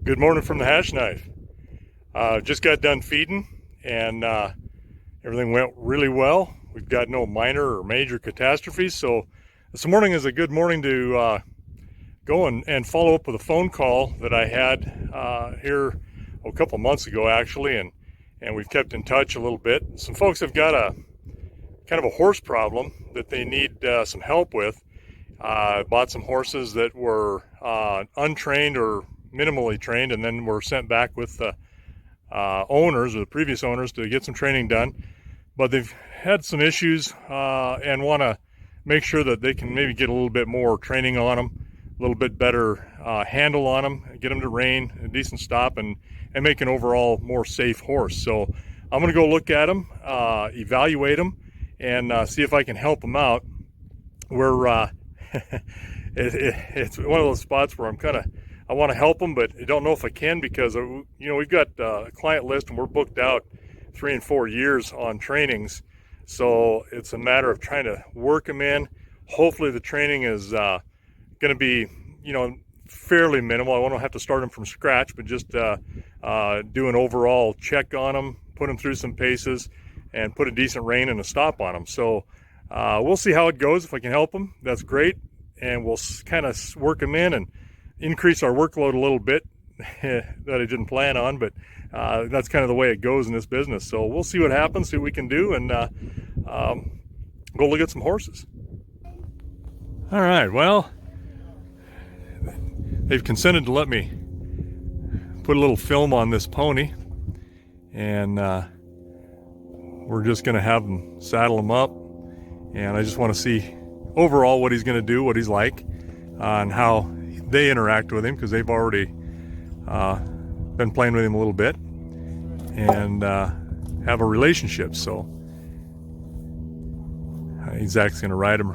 Good morning from the Hashknife. Just got done feeding and everything went really well. We've got no minor or major catastrophes, so this morning is a good morning to go and follow up with a phone call that I had here a couple months ago actually, and we've kept in touch a little bit. Some folks have got a kind of a horse problem that they need some help with. Bought some horses that were untrained or minimally trained, and then were sent back with the owners or the previous owners to get some training done. But they've had some issues and want to make sure that they can maybe get a little bit more training on them, a little bit better handle on them, get them to rein, a decent stop, and make an overall more safe horse. So I'm going to go look at them, evaluate them, and see if I can help them out. We're it's one of those spots where I want to help them, but I don't know if I can because we've got a client list and we're booked out 3 and 4 years on trainings, so it's a matter of trying to work them in. Hopefully the training is going to be fairly minimal. I won't have to start them from scratch, but just do an overall check on them, put them through some paces, and put a decent rein and a stop on them. So we'll see how it goes. If I can help them, that's great, and we'll kind of work them in and increase our workload a little bit that I didn't plan on, but that's kind of the way it goes in this business. So we'll see what happens, see what we can do, and go look at some horses. All right, well, they've consented to let me put a little film on this pony, and we're just going to have them saddle him up, and I just want to see overall what he's going to do, what he's like, and how they interact with him, because they've already been playing with him a little bit and have a relationship. So Zach's going to ride him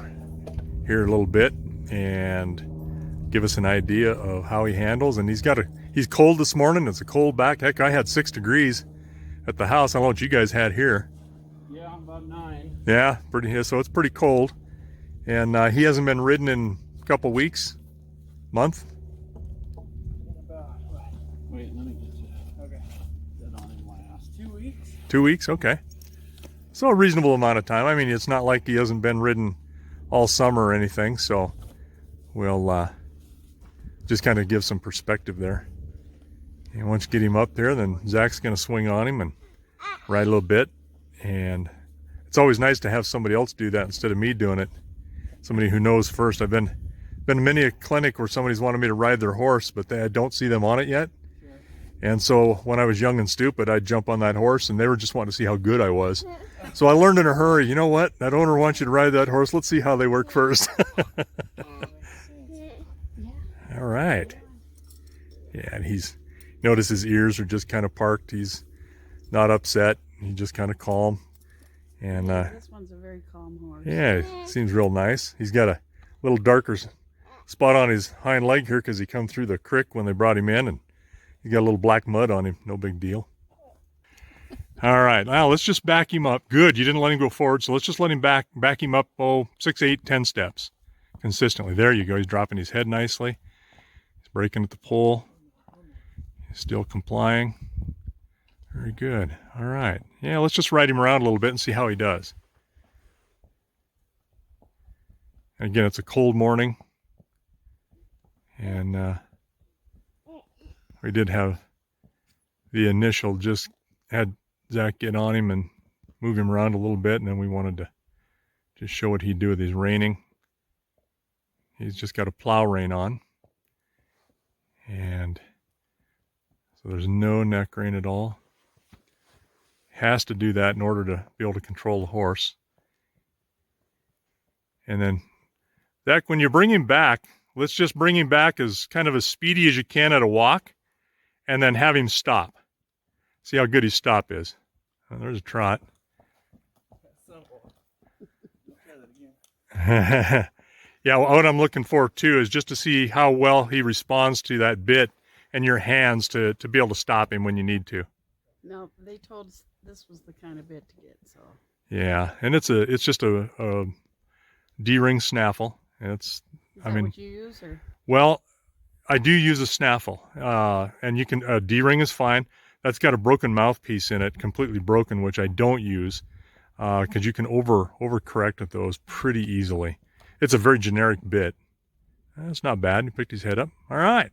here a little bit and give us an idea of how he handles. And he's cold this morning. It's a cold back. Heck, I had 6 degrees at the house. I don't know what you guys had here. Yeah, about 9. Yeah, so it's pretty cold. And he hasn't been ridden in a couple weeks. Month? Wait, let me get you. Okay. That on in last 2 weeks. 2 weeks, okay. So a reasonable amount of time. I mean, it's not like he hasn't been ridden all summer or anything, so we'll just kind of give some perspective there. And once you get him up there, then Zach's going to swing on him and ride a little bit. And it's always nice to have somebody else do that instead of me doing it. Somebody who knows first. I've been in many a clinic where somebody's wanted me to ride their horse, but I don't see them on it yet. Sure. And so when I was young and stupid, I'd jump on that horse, and they were just wanting to see how good I was. So I learned in a hurry, you know what? That owner wants you to ride that horse. Let's see how they work first. All right. Yeah, and notice his ears are just kind of parked. He's not upset. He's just kind of calm. And this one's a very calm horse. Yeah, seems real nice. He's got a little darker spot on his hind leg here because he come through the creek when they brought him in, and he got a little black mud on him. No big deal. All right, now let's just back him up. Good, you didn't let him go forward, so let's just let him back him up 6, 8, 10 steps consistently. There you go. He's dropping his head nicely. He's breaking at the pole. He's still complying. Very good. All right. Yeah, let's just ride him around a little bit and see how he does. Again, it's a cold morning. And we did have the initial, just had Zach get on him and move him around a little bit, and then we wanted to just show what he'd do with his reining. He's just got a plow rein on. And so there's no neck rein at all. Has to do that in order to be able to control the horse. And then, Zach, when you bring him back, let's just bring him back as kind of as speedy as you can at a walk, and then have him stop. See how good his stop is. Oh, there's a trot. Yeah, what I'm looking for too is just to see how well he responds to that bit and your hands to be able to stop him when you need to. No, they told us this was the kind of bit to get, so. Yeah, and it's just a D-ring snaffle. And Is that what you use, or? Well, I do use a snaffle, and you can, D-ring is fine. That's got a broken mouthpiece in it, completely broken, which I don't use, because you can overcorrect with those pretty easily. It's a very generic bit. That's not bad. He picked his head up. All right.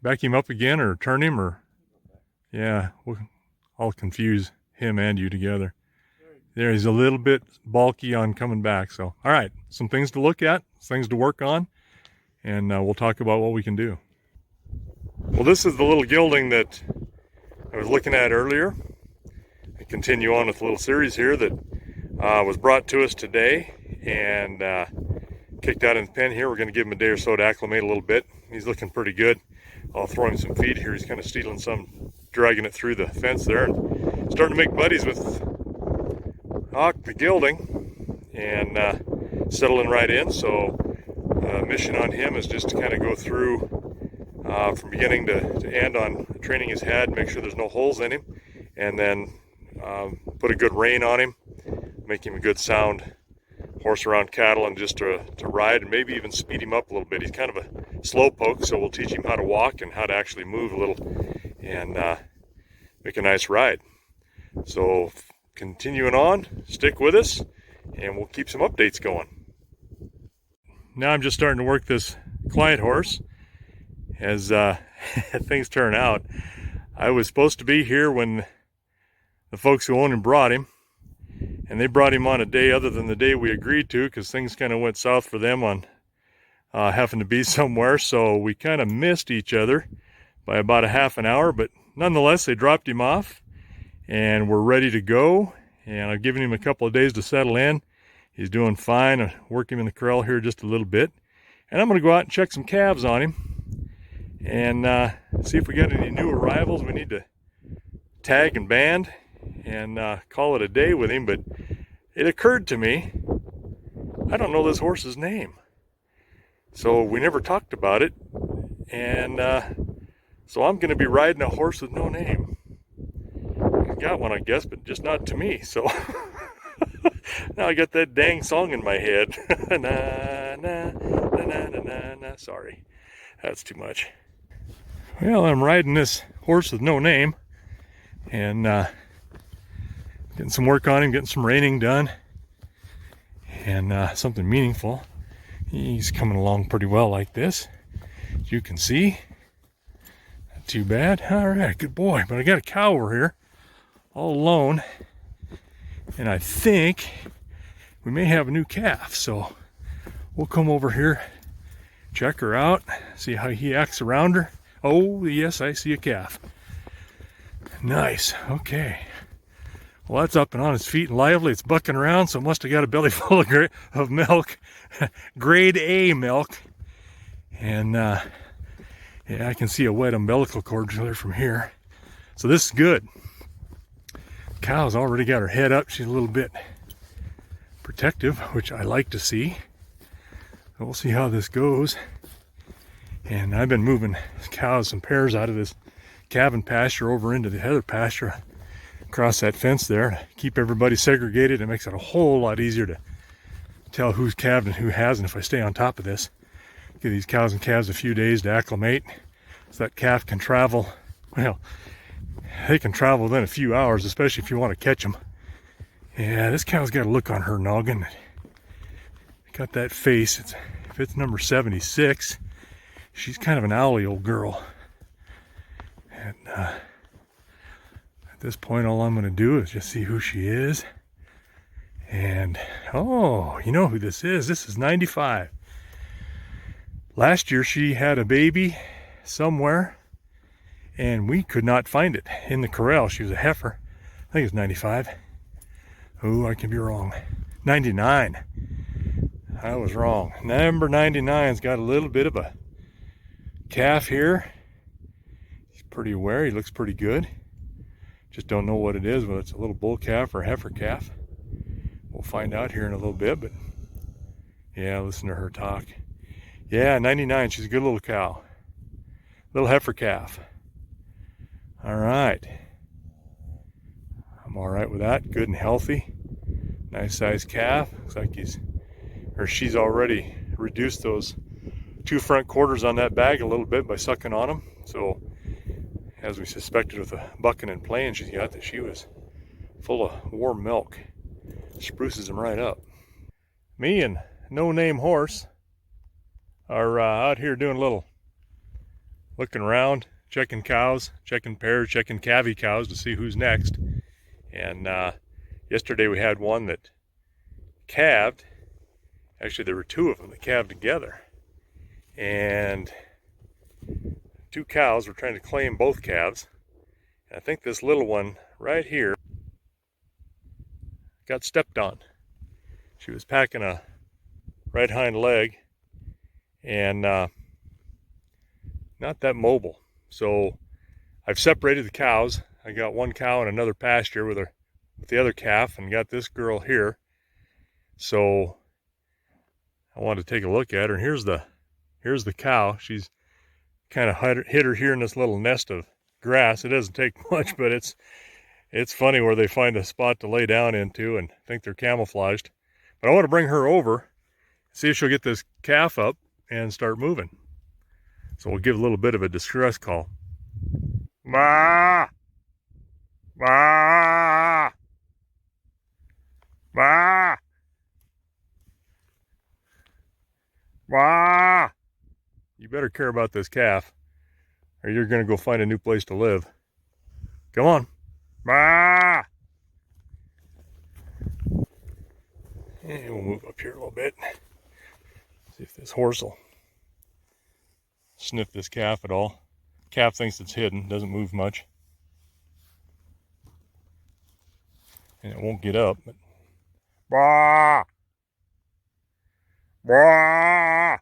Back him up again, or turn him, or yeah, I'll confuse him and you together. There, he's a little bit bulky on coming back. So, all right, some things to look at, things to work on, and we'll talk about what we can do. Well, this is the little gelding that I was looking at earlier. I continue on with a little series here that was brought to us today and kicked out in the pen here. We're going to give him a day or so to acclimate a little bit. He's looking pretty good. I'll throw him some feed here. He's kind of stealing some, dragging it through the fence there, and starting to make buddies with Hawk the gelding and settling right in. So mission on him is just to kind of go through from beginning to end on training his head, make sure there's no holes in him, and then put a good rein on him, make him a good sound horse around cattle, and just to ride, and maybe even speed him up a little bit. He's kind of a slow poke, so we'll teach him how to walk and how to actually move a little and make a nice ride. So continuing on, stick with us and we'll keep some updates going. Now I'm just starting to work this quiet horse as things turn out. I was supposed to be here when the folks who own him brought him, and they brought him on a day other than the day we agreed to, because things kind of went south for them on having to be somewhere, so we kind of missed each other by about a half an hour, but nonetheless they dropped him off and we're ready to go, and I've given him a couple of days to settle in. He's doing fine. I'll work him in the corral here just a little bit, and I'm going to go out and check some calves on him and see if we got any new arrivals we need to tag and band and call it a day with him. But it occurred to me, I don't know this horse's name, so we never talked about it, and so I'm going to be riding a horse with no name. He's got one, I guess, but just not to me. So now I got that dang song in my head. Na, na, na, na, na, na, na. Sorry, that's too much. Well, I'm riding this horse with no name, and getting some work on him, getting some reining done, and something meaningful. He's coming along pretty well like this, as you can see. Not too bad. All right, good boy. But I got a cow over here all alone, and I think we may have a new calf, so we'll come over here, check her out, see how he acts around her. Oh yes, I see a calf. Nice. Okay, well, that's up and on its feet and lively. It's bucking around, so it must have got a belly full of milk, grade A milk. And yeah, I can see a wet umbilical cord there from here, so this is good. Cow's already got her head up. She's a little bit protective, which I like to see. We'll see how this goes. And I've been moving cows and pairs out of this cabin pasture over into the heather pasture across that fence there to keep everybody segregated. It makes it a whole lot easier to tell who's calved and who hasn't if I stay on top of this. Give these cows and calves a few days to acclimate so that calf can travel. Well, they can travel within a few hours, especially if you want to catch them. Yeah, this cow's got a look on her noggin. Got that face. If it's number 76, she's kind of an owly old girl. And at this point, all I'm going to do is just see who she is. And, oh, you know who this is. This is 95. Last year, she had a baby somewhere, and we could not find it in the corral. She was a heifer. I think it was 95. Oh, I can be wrong. 99. I was wrong. Number 99's got a little bit of a calf here. He's pretty aware. He looks pretty good. Just don't know what it is, whether it's a little bull calf or a heifer calf. We'll find out here in a little bit, but yeah, listen to her talk. Yeah, 99. She's a good little cow. Little heifer calf. All right. I'm all right with that. Good and healthy. Nice sized calf. Looks like she's already reduced those two front quarters on that bag a little bit by sucking on them. So, as we suspected with the bucking and playing she's got, that she was full of warm milk. Spruces them right up. Me and No Name Horse are out here doing a little looking around, checking cows, checking pairs, checking calvy cows to see who's next. And yesterday we had one that calved. Actually, there were two of them that calved together. And two cows were trying to claim both calves. And I think this little one right here got stepped on. She was packing a right hind leg and not that mobile. So I've separated the cows. I got one cow in another pasture with the other calf, and got this girl here. So I wanted to take a look at her. And here's the cow. She's kind of hid her here in this little nest of grass. It doesn't take much, but it's funny where they find a spot to lay down into and think they're camouflaged. But I want to bring her over, see if she'll get this calf up and start moving. So we'll give a little bit of a distress call. Bah! Bah! Bah! Bah! You better care about this calf, or you're going to go find a new place to live. Come on. Bah! And we'll move up here a little bit. See if this horse will sniff this calf at all. Calf thinks it's hidden, doesn't move much. And it won't get up, but bah! Bah!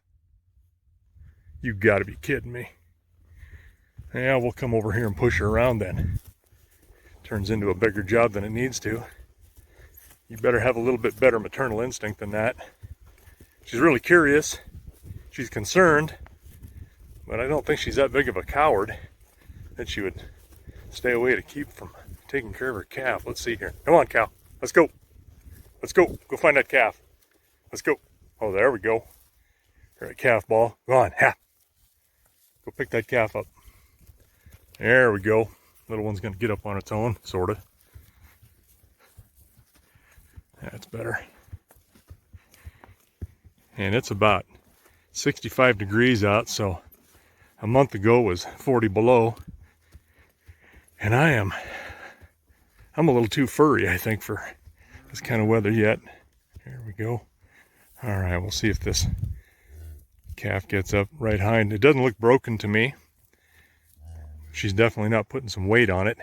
You gotta be kidding me. Yeah, we'll come over here and push her around then. Turns into a bigger job than it needs to. You better have a little bit better maternal instinct than that. She's really curious. She's concerned. But I don't think she's that big of a coward that she would stay away to keep from taking care of her calf. Let's see here. Come on, cow. Let's go. Let's go. Go find that calf. Let's go. Oh, there we go. All right, calf ball. Go on. Ha. Go pick that calf up. There we go. Little one's going to get up on its own, sort of. That's better. And it's about 65 degrees out, so a month ago was 40 below. And I'm a little too furry, I think, for this kind of weather yet. Here we go. All right, we'll see if this calf gets up right hind. It doesn't look broken to me. She's definitely not putting some weight on it.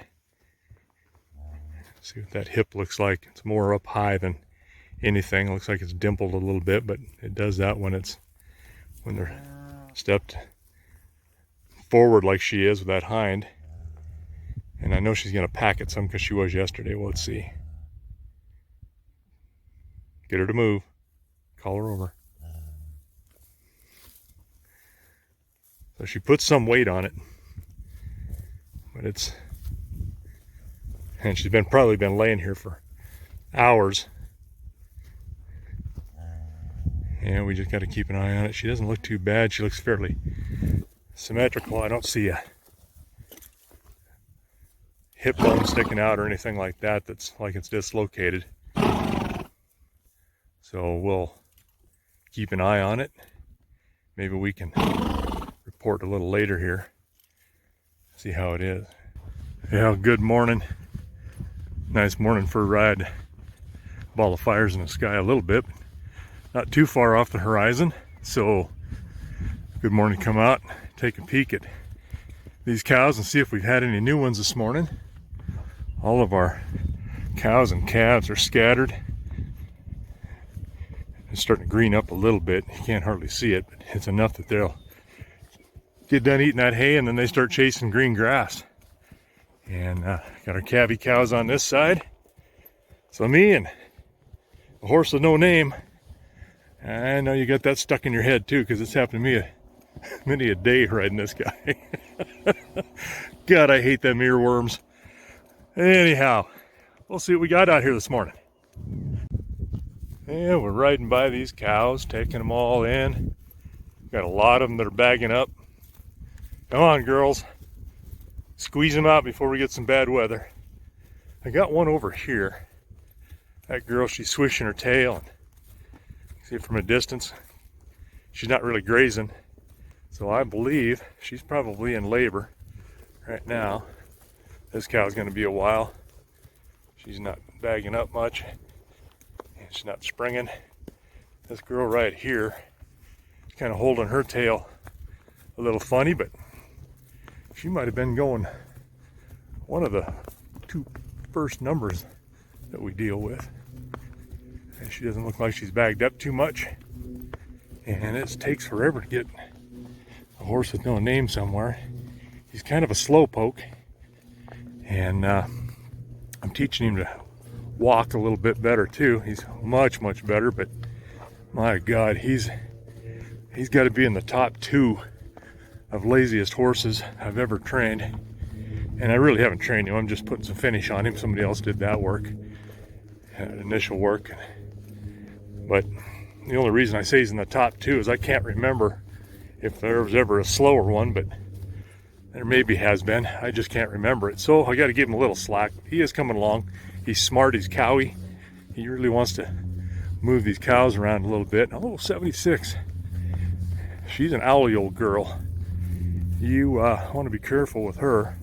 See what that hip looks like. It's more up high than anything. It looks like it's dimpled a little bit, but it does that when they're stepped forward like she is with that hind. And I know she's going to pack it some because she was yesterday. Well, let's see. Get her to move. Call her over. So she puts some weight on it. But and she's probably been laying here for hours. And we just got to keep an eye on it. She doesn't look too bad. She looks fairly symmetrical. I don't see a hip bone sticking out or anything like that that's like it's dislocated. So we'll keep an eye on it. Maybe we can report a little later here. See how it is. Yeah, good morning. Nice morning for a ride. Ball of fires in the sky a little bit. Not too far off the horizon. So good morning, come out, take a peek at these cows and see if we've had any new ones this morning. All of our cows and calves are scattered. It's starting to green up a little bit. You can't hardly see it, but it's enough that they'll get done eating that hay and then they start chasing green grass. And got our calvy cows on this side. So me and the horse with no name. I know you got that stuck in your head too, because it's happened to me many a day riding this guy. God, I hate them earworms. Anyhow, we'll see what we got out here this morning. And we're riding by these cows, taking them all in, Got a lot of them that are bagging up. Come on, girls. Squeeze them out before we get some bad weather. I got one over here. That girl, she's swishing her tail. And see it from a distance. She's not really grazing. So I believe she's probably in labor right now. This cow's going to be a while. She's not bagging up much. And she's not springing. This girl right here is kind of holding her tail a little funny, but she might have been going one of the 2 first numbers that we deal with. And she doesn't look like she's bagged up too much. And it takes forever to get a horse with no name somewhere. He's kind of a slow poke. And I'm teaching him to walk a little bit better too. He's much better, but my God, he's got to be in the top 2 of laziest horses I've ever trained. And I really haven't trained him. I'm just putting some finish on him. Somebody else did that work, initial work. But the only reason I say he's in the top 2 is I can't remember if there was ever a slower one, but there maybe has been. I just can't remember it. So I got to give him a little slack. He is coming along. He's smart. He's cowy. He really wants to move these cows around a little bit. Oh, 76. She's an owly old girl. You want to be careful with her.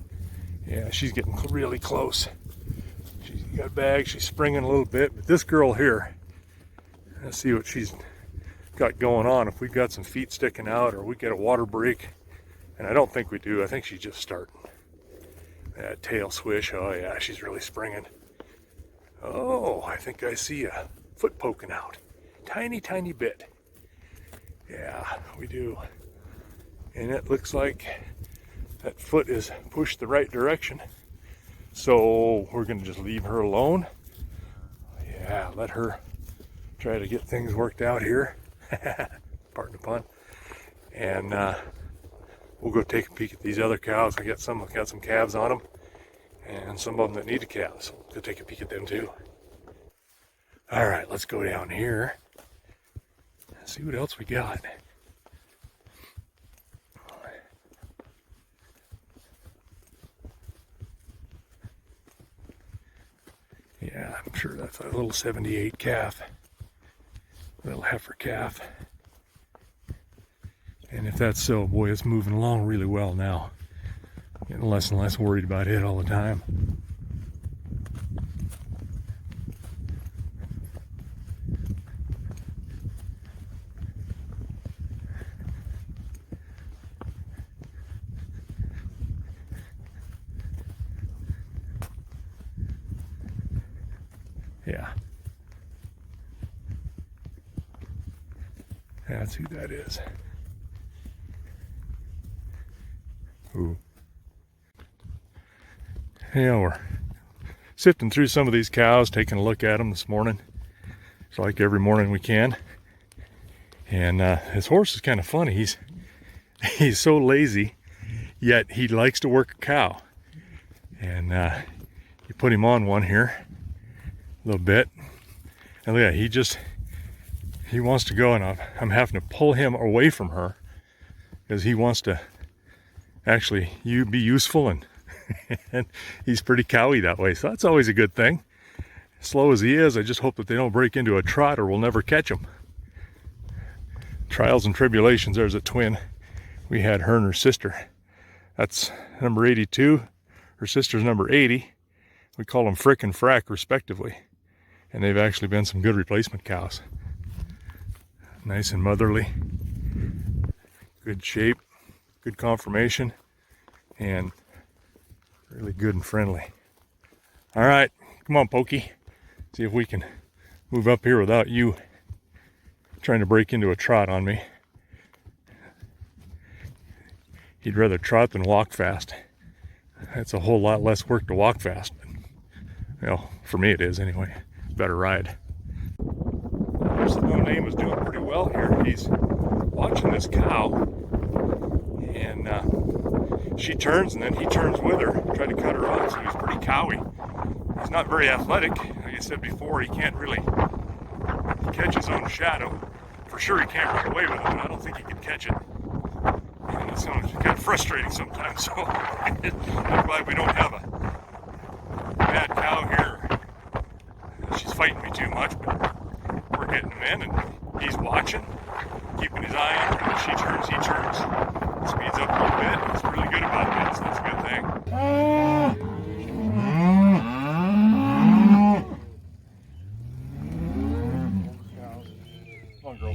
Yeah, she's getting really close. She's got a bag. She's springing a little bit. But this girl here, let's see what she's got going on. If we've got some feet sticking out or we get a water break. And I don't think we do. I think she's just starting. That tail swish. Oh yeah, she's really springing. Oh, I think I see a foot poking out. Tiny bit. Yeah, we do. And it looks like that foot is pushed the right direction. So we're going to just leave her alone. Yeah, let her try to get things worked out here. Pardon the pun. And we'll go take a peek at these other cows. I got some calves on them, and some of them that need a calf. So we'll go take a peek at them too. All right, let's go down here and see what else we got. Yeah, I'm sure that's a little 78 calf, little heifer calf. And if that's so, boy, it's moving along really well now. Getting less and less worried about it all the time. Yeah. That's who that is. Ooh. Yeah, we're sifting through some of these cows, taking a look at them this morning. It's like every morning we can. And his horse is kind of funny. He's so lazy, yet he likes to work a cow. And you put him on one here a little bit. And yeah, he wants to go, and I'm having to pull him away from her because he wants to actually be useful, and and he's pretty cowy that way, so that's always a good thing. Slow as he is, I just hope that they don't break into a trot or we'll never catch him. Trials and tribulations. There's a twin. We had her and her sister. That's number 82. Her sister's number 80. We call them Frick and Frack respectively, and they've actually been some good replacement cows. Nice and motherly, good shape, good conformation, and really good and friendly. All right, come on, Pokey. See if we can move up here without you trying to break into a trot on me. He'd rather trot than walk fast. That's a whole lot less work to walk fast. Well, for me it is anyway. Better ride. Horse with no name is doing pretty well here. He's watching this cow, and she turns and then he turns with her, try to cut her off, so he's pretty cowy. He's not very athletic. Like I said before, he can't really catch his own shadow. For sure he can't run away with it, but I don't think he can catch it. it's kind of frustrating sometimes. So I'm glad we don't have a bad cow here. She's fighting me too much, but we're getting him in, and he's watching, keeping his eye on her. When she turns, he turns. Speeds up a little bit. He's really good about it, so that's a good thing. Come on, girl.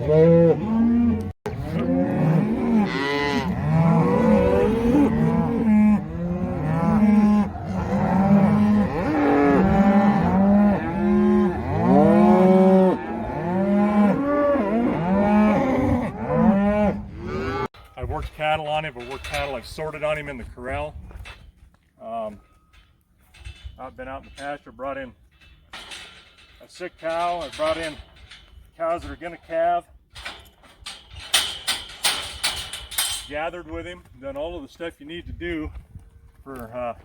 Good, I've worked cattle on him, but worked cattle, I've sorted on him in the corral. I've been out in the pasture, brought in a sick cow, I brought in cows that are going to calve, gathered with him, done all of the stuff you need to do for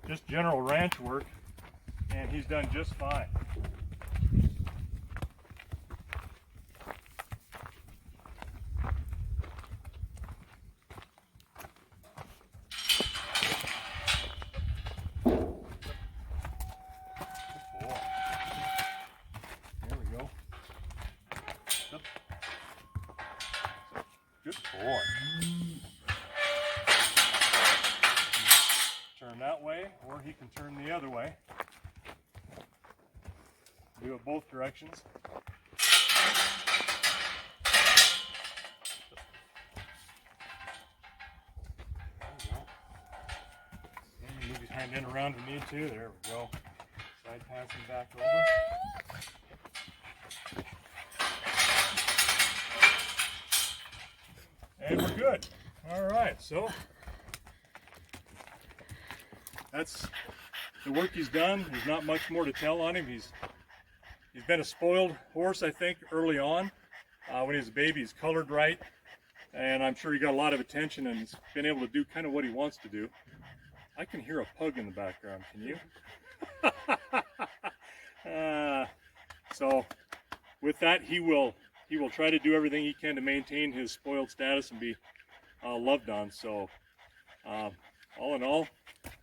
just general ranch work, and he's done just fine. Good boy. Turn that way, or he can turn the other way. Do it both directions. There we go. And move his hind end around if you need to. There we go. Side passing back over. And we're good. All right, so that's the work he's done. There's not much more to tell on him. He's been a spoiled horse, I think, early on. When he was a baby, he's colored right, and I'm sure he got a lot of attention and he's been able to do kind of what he wants to do. I can hear a pug in the background. Can you? So with that, he will try to do everything he can to maintain his spoiled status and be loved on. So all in all,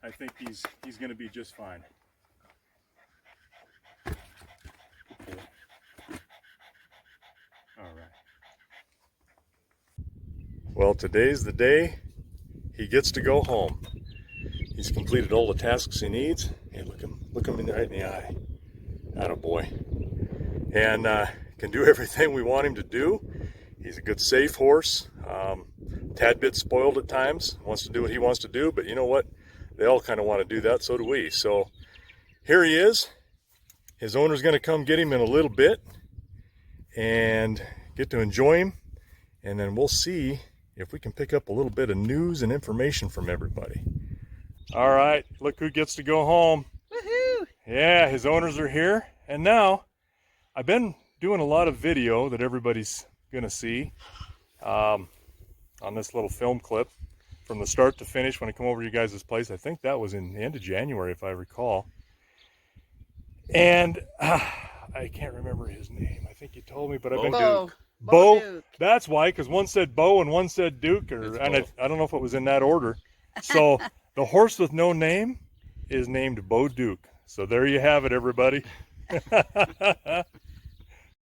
I think he's going to be just fine. All right. Well, today's the day he gets to go home. He's completed all the tasks he needs. Hey, look him right in the eye. Attaboy. And can do everything we want him to do. He's a good, safe horse. Tad bit spoiled at times. Wants to do what he wants to do, but you know what? They all kind of want to do that. So do we. So here he is. His owner's going to come get him in a little bit and get to enjoy him. And then we'll see if we can pick up a little bit of news and information from everybody. All right, look who gets to go home. Woohoo! Yeah, his owners are here. And now I've been doing a lot of video that everybody's gonna see on this little film clip from the start to finish when I come over to you guys' place. I think that was in the end of January, if I recall. And I can't remember his name. I think you told me, but I've been Bo. Bo. Duke. That's why, because one said Bo and one said Duke, and I don't know if it was in that order. So the horse with no name is named Bo Duke. So there you have it, everybody.